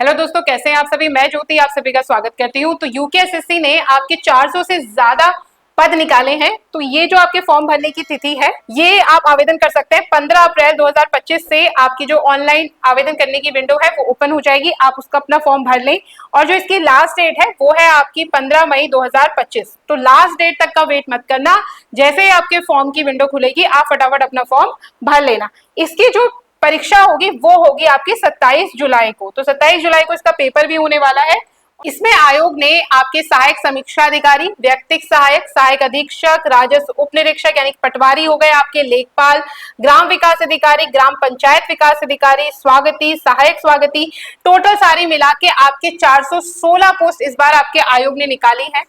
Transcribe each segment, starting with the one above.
Hello दोस्तों, कैसे हैं आप सभी। मैं ज्योति आप सभी का स्वागत करती हूँ। तो यूकेएसएससी ने आपके 400 से ज्यादा पद निकाले हैं। तो ये जो आपके फॉर्म भरने की तिथि है, ये आप आवेदन कर सकते हैं 15 अप्रैल 2025 से। आपकी जो ऑनलाइन आवेदन करने की विंडो है वो ओपन हो जाएगी, आप उसका अपना फॉर्म भर लें। और जो इसकी लास्ट डेट है वो है आपकी 15 मई 2025। तो लास्ट डेट तक का वेट मत करना, जैसे ही आपके फॉर्म की विंडो खुलेगी आप फटाफट अपना फॉर्म भर लेना। इसकी जो परीक्षा होगी वो होगी आपकी 27 जुलाई को। तो 27 जुलाई को इसका पेपर भी होने वाला है। इसमें आयोग ने आपके सहायक समीक्षा अधिकारी, व्यक्तिक सहायक, सहायक अधीक्षक, राजस्व उप निरीक्षक यानी पटवारी हो गए आपके, लेखपाल, ग्राम विकास अधिकारी, ग्राम पंचायत विकास अधिकारी, स्वागती, सहायक स्वागती, टोटल सारी मिला के आपके 416 पोस्ट इस बार आपके आयोग ने निकाली है।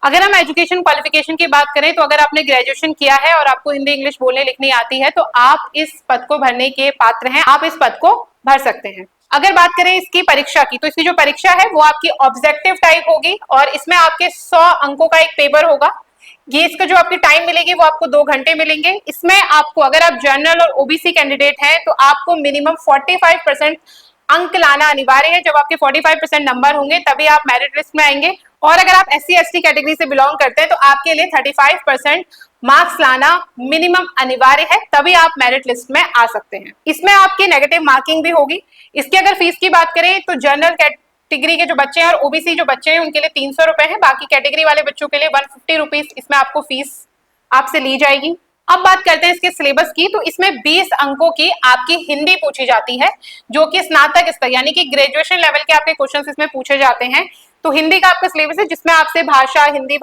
अगर हम एजुकेशन क्वालिफिकेशन की बात करें तो अगर आपने ग्रेजुएशन किया है और आपको हिंदी इंग्लिश बोलने लिखनी आती है तो आप इस पद को भरने के पात्र हैं, आप इस पद को भर सकते हैं। अगर बात करें इसकी परीक्षा की, तो इसकी जो परीक्षा है वो आपकी ऑब्जेक्टिव टाइप होगी और इसमें आपके 100 अंकों का एक पेपर होगा। ये इसका जो आपकी टाइम मिलेगी वो आपको 2 घंटे मिलेंगे। इसमें आपको, अगर आप जनरल और ओबीसी कैंडिडेट हैं तो आपको मिनिमम 45% अंक लाना अनिवार्य है। जब आपके 45% नंबर होंगे तभी आप मेरिट लिस्ट में आएंगे। और अगर आप एससी एसटी कैटेगरी से बिलोंग करते हैं तो आपके लिए 35% मार्क्स लाना मिनिमम अनिवार्य है, तभी आप मेरिट लिस्ट में आ सकते हैं। इसमें आपकी नेगेटिव मार्किंग भी होगी। इसकी अगर फीस की बात करें तो जनरल कैटेगरी के जो बच्चे हैं और ओबीसी जो बच्चे हैं उनके लिए 300 रुपए है, बाकी कैटेगरी वाले बच्चों के लिए 150 रुपीज इसमें आपको फीस आपसे ली जाएगी। अब बात करते हैं इसके सिलेबस की। तो इसमें 20 अंकों की आपकी हिंदी पूछी जाती है, जो कि स्नातक स्तर यानी कि ग्रेजुएशन लेवल के आपके क्वेश्चंस इसमें पूछे जाते हैं। तो हिंदी का आपका सिलेबस है जिसमें आपसे भाषा, हिंदी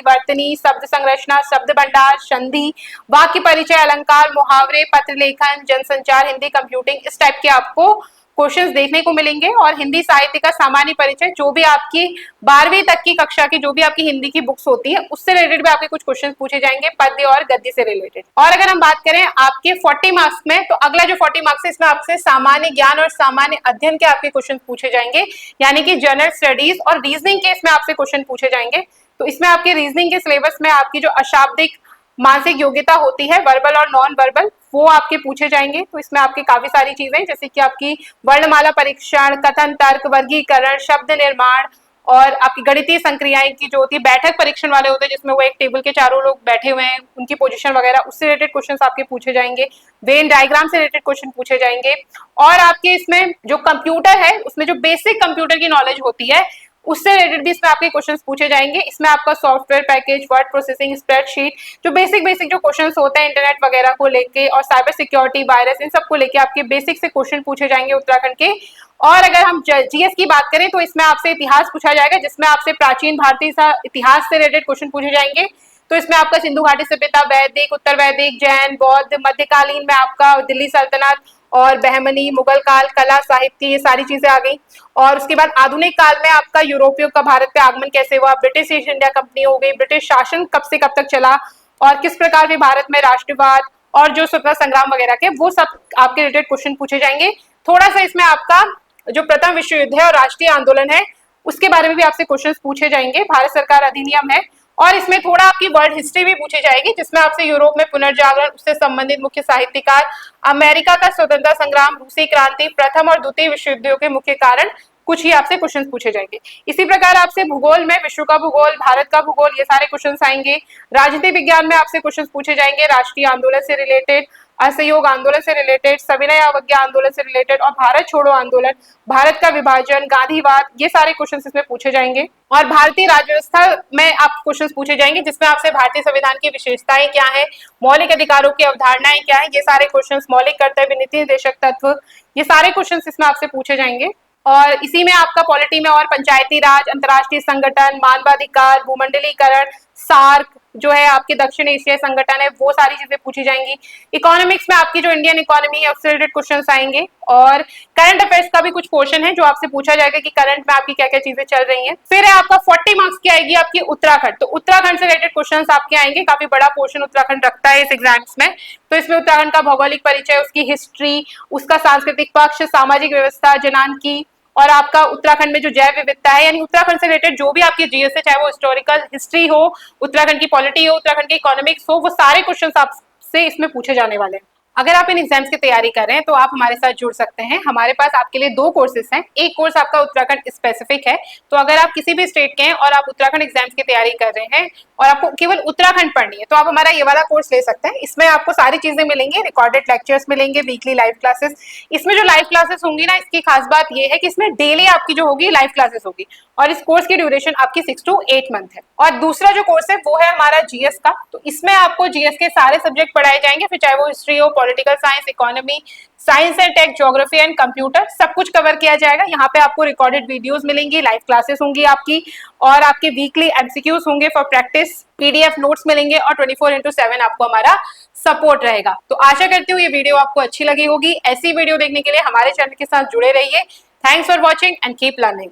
वर्तनी, शब्द संरचना, शब्द भंडार, संधि, वाक्य परिचय, अलंकार, मुहावरे, पत्र लेखन, जनसंचार, हिंदी कंप्यूटिंग, इस टाइप के आपको क्वेश्चंस देखने को मिलेंगे। और हिंदी साहित्य का सामान्य परिचय, जो भी आपकी 12वीं तक की कक्षा की जो भी आपकी हिंदी की बुक्स होती है उससे रिलेटेड भी आपके कुछ क्वेश्चन पूछे जाएंगे, पद्य और गद्य से रिलेटेड। और अगर हम बात करें आपके 40 मार्क्स में, तो अगला जो 40 मार्क्स है इसमें आपसे सामान्य ज्ञान और सामान्य अध्ययन के आपके क्वेश्चन पूछे जाएंगे, यानी कि जनरल स्टडीज और रीजनिंग के इसमें आपसे क्वेश्चन पूछे जाएंगे। तो इसमें आपके रीजनिंग के सिलेबस में आपकी जो अशाब्दिक मानसिक योग्यता होती है, वर्बल और नॉन वर्बल, वो आपके पूछे जाएंगे। तो इसमें आपकी काफी सारी चीजें जैसे कि आपकी वर्णमाला परीक्षण, कथन तर्क, वर्गीकरण, शब्द निर्माण और आपकी गणितीय संक्रियाएं की जो होती है, बैठक परीक्षण वाले होते हैं जिसमें वो एक टेबल के चारों लोग बैठे हुए हैं, उनकी पोजीशन वगैरह, उससे रिलेटेड क्वेश्चंस आपके पूछे जाएंगे। वेन डायग्राम से रिलेटेड क्वेश्चन पूछे जाएंगे। और आपके इसमें जो कंप्यूटर है उसमें जो बेसिक कंप्यूटर की नॉलेज होती है उससे रिलेटेड भी इसमें आपके क्वेश्चंस पूछे जाएंगे। इसमें आपका software package, word processing, spreadsheet, जो बेसिक जो क्वेश्चंस होते हैं इंटरनेट वगैरह को लेके, और साइबर सिक्योरिटी, वायरस, इन सब को लेके आपके बेसिक से क्वेश्चन पूछे जाएंगे उत्तराखंड के। और अगर हम जीएस की बात करें तो इसमें आपसे इतिहास पूछा जाएगा, जिसमें आपसे प्राचीन भारतीय इतिहास से रिलेटेड क्वेश्चन पूछे जाएंगे। तो इसमें आपका सिंधु घाटी सभ्यता, वैदिक, उत्तर वैदिक, जैन, बौद्ध, मध्यकालीन में आपका दिल्ली सल्तनत और बहमनी, मुगल काल, कला, साहित्य, ये सारी चीजें आ गई। और उसके बाद आधुनिक काल में आपका यूरोपियों का भारत पे आगमन कैसे हुआ, ब्रिटिश ईस्ट इंडिया कंपनी हो गई, ब्रिटिश शासन कब से कब तक चला और किस प्रकार के भारत में राष्ट्रवाद और जो स्वतंत्रता संग्राम वगैरह के, वो सब आपके रिलेटेड क्वेश्चन पूछे जाएंगे। थोड़ा सा इसमें आपका जो प्रथम विश्व युद्ध है और राष्ट्रीय आंदोलन है उसके बारे में भी आपसे क्वेश्चन पूछे जाएंगे। भारत सरकार अधिनियम है। और इसमें थोड़ा आपकी वर्ल्ड हिस्ट्री भी पूछी जाएगी, जिसमें आपसे यूरोप में पुनर्जागरण, उससे संबंधित मुख्य साहित्यकार, अमेरिका का स्वतंत्रता संग्राम, रूसी क्रांति, प्रथम और द्वितीय विश्व युद्धों के मुख्य कारण, कुछ ही आपसे क्वेश्चन पूछे जाएंगे। इसी प्रकार आपसे भूगोल में विश्व का भूगोल, भारत का भूगोल, ये सारे क्वेश्चन आएंगे। राजनीति विज्ञान में आपसे क्वेश्चन पूछे जाएंगे राष्ट्रीय आंदोलन से रिलेटेड, असहयोग आंदोलन से रिलेटेड, सविनय अवज्ञा आंदोलन से रिलेटेड और भारत छोड़ो आंदोलन, भारत का विभाजन, गांधीवाद, ये सारे क्वेश्चन इसमें पूछे जाएंगे। और भारतीय राज्य व्यवस्था में आप क्वेश्चन पूछे जाएंगे, जिसमें आपसे भारतीय संविधान की विशेषताएं क्या है, मौलिक अधिकारों की अवधारणाएं क्या है, ये सारे क्वेश्चन, मौलिक कर्तव्य, नीति निर्देशक तत्व, ये सारे क्वेश्चन इसमें आपसे पूछे जाएंगे। और इसी में आपका पॉलिटी में और पंचायती राज, अंतर्राष्ट्रीय संगठन, मानवाधिकार, भूमंडलीकरण, सार्क जो है आपके दक्षिण एशियाई संगठन है, वो सारी चीजें पूछी जाएंगी। इकोनॉमिक्स में आपकी जो इंडियन इकोनॉमी है उससे रिलेटेड क्वेश्चंस आएंगे। और करंट अफेयर्स का भी कुछ पोर्शन है जो आपसे पूछा जाएगा कि करंट में आपकी क्या क्या चीजें चल रही हैं। फिर है आपका 40 मार्क्स की आएगी आपकी उत्तराखंड। तो उत्तराखंड से रिलेटेड क्वेश्चंस आपके आएंगे, काफी बड़ा पोर्शन उत्तराखंड रखता है इस एग्जाम्स में। तो इसमें उत्तराखंड का भौगोलिक परिचय, उसकी हिस्ट्री, उसका सांस्कृतिक पक्ष, सामाजिक व्यवस्था, जनानकी, और आपका उत्तराखंड में जो जैव विविधता है, यानी उत्तराखंड से रिलेटेड जो भी आपकी जीएस है, चाहे वो हिस्टोरिकल हिस्ट्री हो, उत्तराखंड की पॉलिटी हो, उत्तराखंड की इकोनॉमिक्स हो, वो सारे क्वेश्चन आपसे इसमें पूछे जाने वाले हैं। अगर आप इन एग्जाम्स की तैयारी कर रहे हैं तो आप हमारे साथ जुड़ सकते हैं। हमारे पास आपके लिए 2 कोर्सेज हैं। एक कोर्स आपका उत्तराखंड स्पेसिफिक है, तो अगर आप किसी भी स्टेट के हैं और आप उत्तराखंड एग्जाम्स की तैयारी कर रहे हैं और आपको केवल उत्तराखंड पढ़नी है, तो आप हमारा ये वाला कोर्स ले सकते हैं। इसमें आपको सारी चीजें मिलेंगी, रिकॉर्डेड लेक्चर्स मिलेंगे, वीकली लाइव क्लासेस। इसमें जो लाइव क्लासेस होंगी ना, इसकी खास बात ये है कि इसमें डेली आपकी जो होगी लाइव क्लासेस होगी, और इस कोर्स की ड्यूरेशन आपकी 6 to 8 मंथ है। और दूसरा जो कोर्स है वो है हमारा जीएस का। तो इसमें आपको जीएस के सारे सब्जेक्ट पढ़ाए जाएंगे, फिर चाहे वो हिस्ट्री हो, political science, economy, science and tech, geography and computer, सब कुछ कवर किया जाएगा। यहाँ पे आपको रिकॉर्डेड वीडियोस मिलेंगी, लाइव क्लासेस होंगी आपकी, और आपके वीकली एमसीक्यूज होंगे फॉर प्रैक्टिस, पीडीएफ नोट्स मिलेंगे, और 24/7 आपको हमारा सपोर्ट रहेगा। तो आशा करती हूँ ये वीडियो आपको अच्छी लगी होगी। ऐसी वीडियो देखने के लिए हमारे चैनल के साथ जुड़े रहिए। Thanks for watching and keep learning.